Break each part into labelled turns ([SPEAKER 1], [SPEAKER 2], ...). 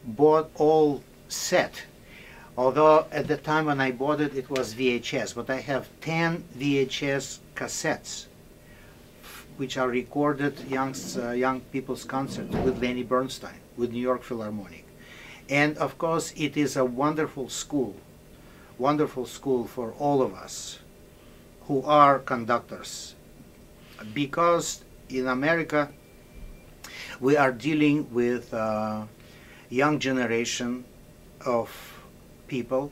[SPEAKER 1] bought all set. Although at the time when I bought it, it was VHS, but I have 10 VHS cassettes which are recorded young people's concerts with Leonard Bernstein, with New York Philharmonic. And of course, it is a wonderful school for all of us who are conductors. Because in America, we are dealing with a young generation of people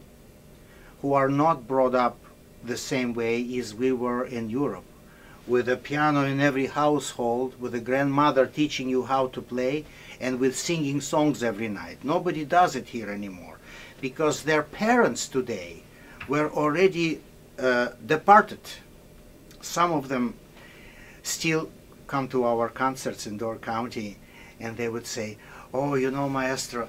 [SPEAKER 1] who are not brought up the same way as we were in Europe, with a piano in every household, with a grandmother teaching you how to play, and with singing songs every night. Nobody does it here anymore, because their parents today were already departed. Some of them still come to our concerts in Door County, and they would say, "Oh, you know, maestro,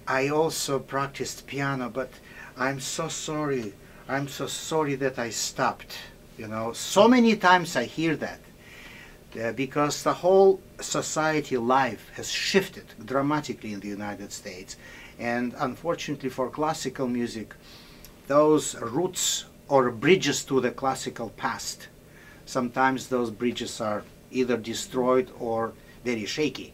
[SPEAKER 1] I also practiced piano, but I'm so sorry that I stopped." You know, so many times I hear that, because the whole society life has shifted dramatically in the United States. And unfortunately for classical music, those roots or bridges to the classical past, sometimes those bridges are either destroyed or very shaky.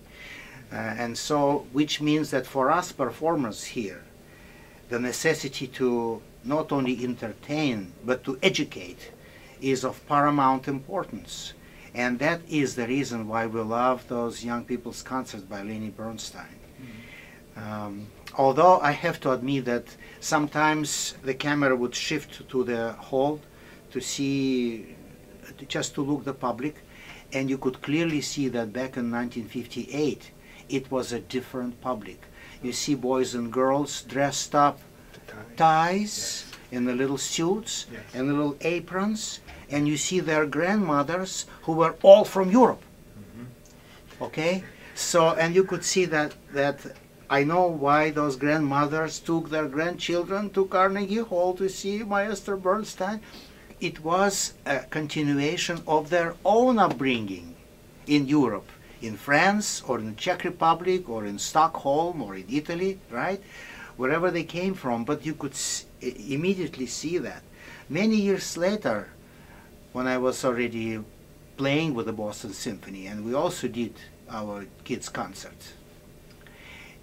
[SPEAKER 1] And so, which means that for us performers here, the necessity to not only entertain, but to educate is of paramount importance. And that is the reason why we love those young people's concerts by Leonard Bernstein. Although I have to admit that sometimes the camera would shift to the hall to see, just to look the public, and you could clearly see that back in 1958 it was a different public. You see boys and girls dressed up, ties, in the little suits, and the little aprons, and you see their grandmothers who were all from Europe. Okay? So, and you could see that I know why those grandmothers took their grandchildren to Carnegie Hall to see Maestro Bernstein. It was a continuation of their own upbringing in Europe, in France, or in the Czech Republic, or in Stockholm, or in Italy, right? Wherever they came from, but you could immediately see that. Many years later, when I was already playing with the Boston Symphony, and we also did our kids' concerts,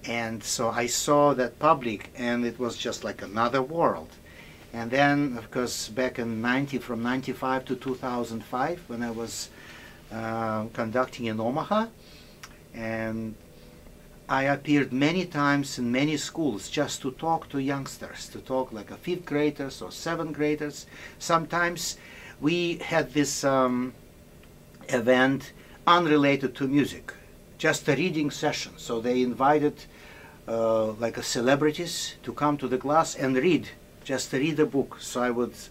[SPEAKER 1] and so I saw that public, and it was just like another world. And then, of course, back in from 95 to 2005, when I was conducting in Omaha, and I appeared many times in many schools just to talk to youngsters, to talk like a 5th graders or 7th graders. Sometimes we had this event unrelated to music, just a reading session. So they invited like celebrities to come to the class and read, just to read a book. So I was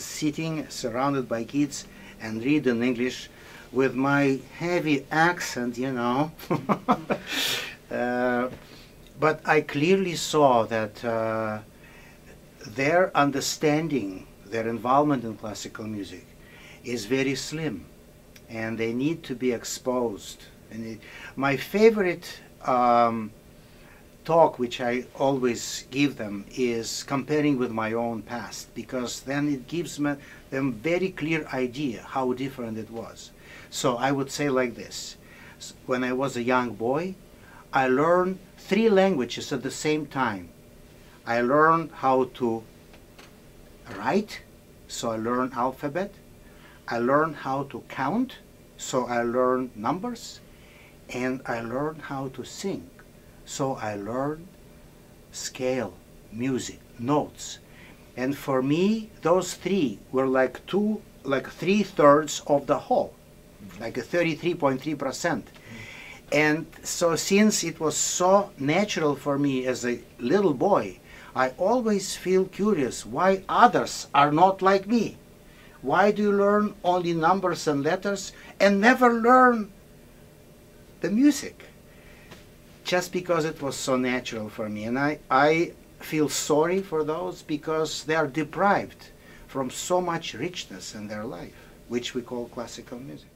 [SPEAKER 1] sitting surrounded by kids and read in English with my heavy accent, you know. But I clearly saw that their understanding, their involvement in classical music is very slim, and they need to be exposed. And my favorite talk, which I always give them, is comparing with my own past, because then it gives them very clear idea how different it was. So I would say like this: when I was a young boy, I learned 3 languages at the same time. I learned how to write, so I learned alphabet. I learned how to count, so I learned numbers. And I learned how to sing, so I learned scale, music, notes. And for me, those 3 were like 3/3 of the whole, like a 33.3%. And so since it was so natural for me as a little boy, I always feel curious why others are not like me. Why do you learn only numbers and letters and never learn the music? Just because it was so natural for me. And I feel sorry for those, because they are deprived from so much richness in their life, which we call classical music.